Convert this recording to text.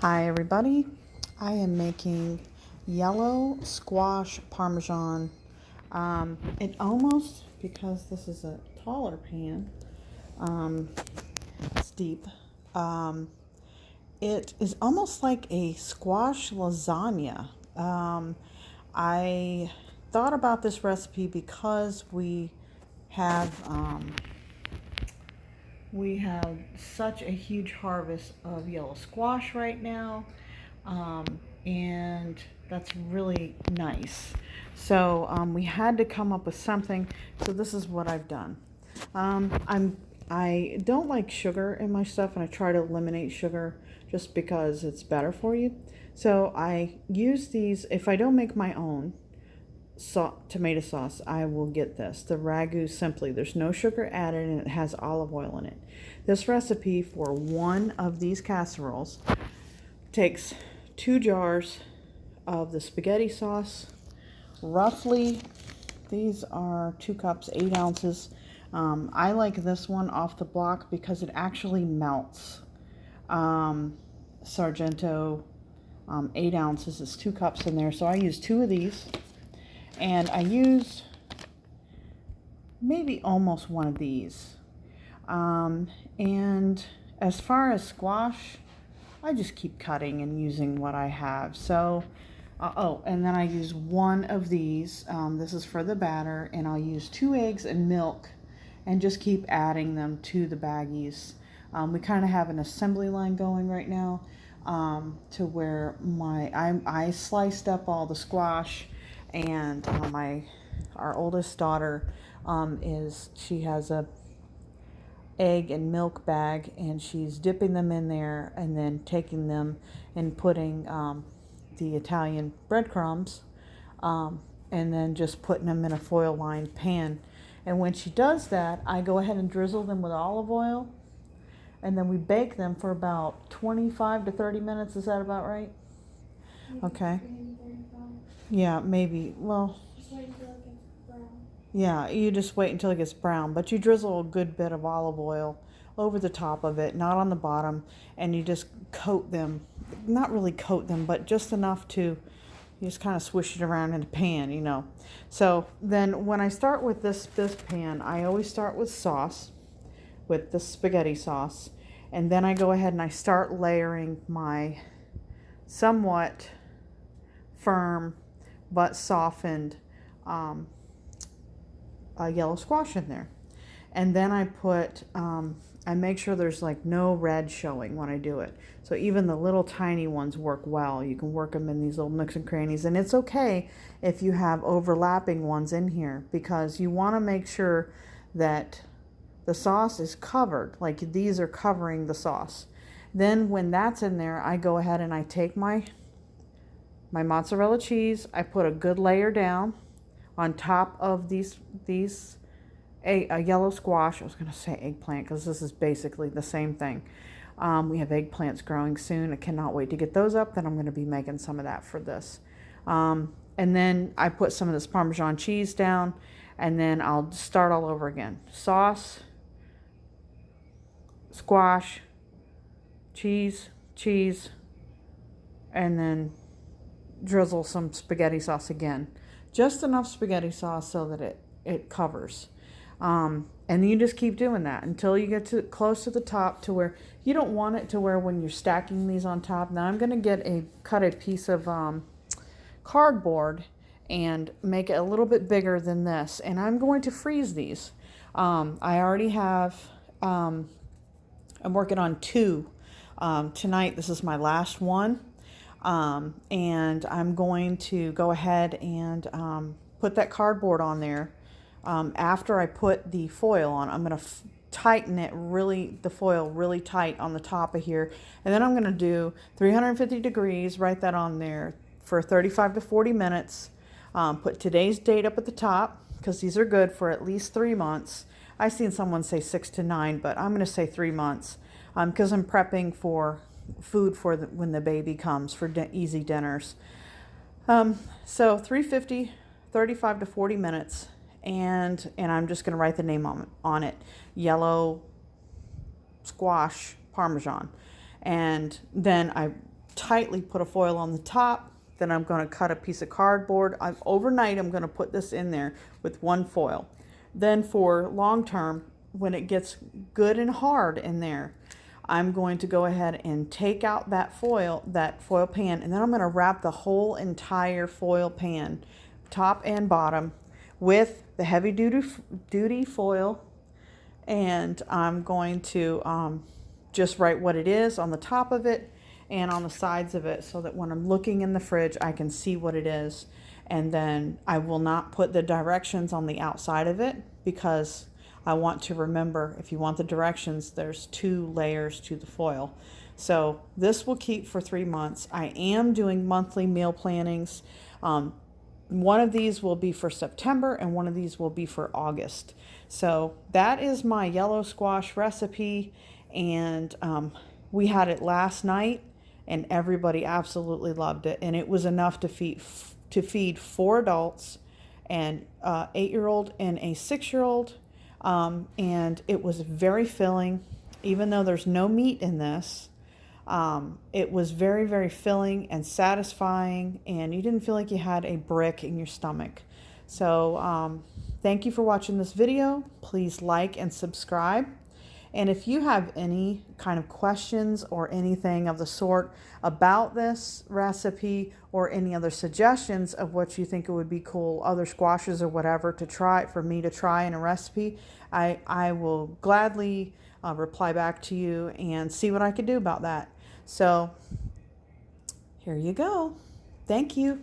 Hi everybody, I am making yellow squash Parmesan. It almost, because this is a taller pan, it's deep, it is almost like a squash lasagna. I thought about this recipe because have um, we have such a huge harvest of yellow squash right now, um, and that's really nice. So we had to come up with something. So this is what I've done. I don't like sugar in my stuff, and I try to eliminate sugar just because it's better for you. So I use these. If I don't make my own tomato sauce, I will get this, the ragu simply. There's no sugar added, and it has olive oil in it. This recipe for one of these casseroles takes 2 jars of the spaghetti sauce. Roughly, these are 2 cups, 8 ounces. I like this one off the block because it actually melts. Sargento, 8 ounces is 2 cups in there, so I use 2 of these. And I used maybe almost 1 of these. And as far as squash, I just keep cutting and using what I have. So, and then I use 1 of these. This is for the batter, and I'll use 2 eggs and milk and just keep adding them to the baggies. We kind of have an assembly line going right now, to where I sliced up all the squash, and our oldest daughter she has a egg and milk bag, and she's dipping them in there and then taking them and putting the Italian breadcrumbs, and then just putting them in a foil lined pan. And when she does that, I go ahead and drizzle them with olive oil, and then we bake them for about 25 to 30 minutes. Is that about right? Okay. Yeah, maybe. Well, yeah, you just wait until it gets brown, but you drizzle a good bit of olive oil over the top of it, not on the bottom, and you just coat them. Not really coat them, but just enough to, you just kind of swish it around in a pan. So then when I start with this pan, I always start with sauce, with the spaghetti sauce, and then I go ahead and I start layering my somewhat firm but softened yellow squash in there. And then I put, I make sure there's like no red showing when I do it. So even the little tiny ones work well. You can work them in these little nooks and crannies. And it's okay if you have overlapping ones in here, because you want to make sure that the sauce is covered. Like these are covering the sauce. Then when that's in there, I go ahead and I take my mozzarella cheese. I put a good layer down on top of these a yellow squash. I was going to say eggplant because this is basically the same thing. We have eggplants growing soon. I cannot wait to get those up. Then I'm going to be making some of that for this. And then I put some of this Parmesan cheese down, and then I'll start all over again. Sauce, squash, cheese, and then drizzle some spaghetti sauce again. Just enough spaghetti sauce so that it covers. And then you just keep doing that until you get to close to the top, to where you don't want it to where when you're stacking these on top. Now I'm going to cut a piece of cardboard and make it a little bit bigger than this. And I'm going to freeze these. I already have, I'm working on 2. Tonight, this is my last one. And I'm going to go ahead and put that cardboard on there. After I put the foil on, I'm going to tighten it the foil really tight on the top of here. And then I'm going to do 350 degrees, write that on there for 35 to 40 minutes. Put today's date up at the top, because these are good for at least 3 months. I've seen someone say 6 to 9, but I'm going to say 3 months, because I'm prepping for food for when the baby comes, for easy dinners. So 350, 35 to 40 minutes, and I'm just going to write the name on it, yellow squash Parmesan. And then I tightly put a foil on the top. Then I'm going to cut a piece of cardboard. Overnight, I'm going to put this in there with one foil. Then for long term, when it gets good and hard in there, I'm going to go ahead and take out that foil pan, and then I'm going to wrap the whole entire foil pan, top and bottom, with the heavy duty foil. And I'm going to just write what it is on the top of it and on the sides of it, so that when I'm looking in the fridge, I can see what it is. And then I will not put the directions on the outside of it, because I want to remember, if you want the directions, there's 2 layers to the foil. So this will keep for 3 months. I am doing monthly meal plannings. One of these will be for September and one of these will be for August. So that is my yellow squash recipe. And we had it last night and everybody absolutely loved it. And it was enough to feed 4 adults, and 8-year-old and a 6-year-old. And it was very filling, even though there's no meat in this. It was very, very filling and satisfying, and you didn't feel like you had a brick in your stomach. So thank you for watching this video. Please like and subscribe. And if you have any kind of questions or anything of the sort about this recipe, or any other suggestions of what you think it would be cool, other squashes or whatever to try, for me to try in a recipe, I will gladly reply back to you and see what I could do about that. So here you go. Thank you.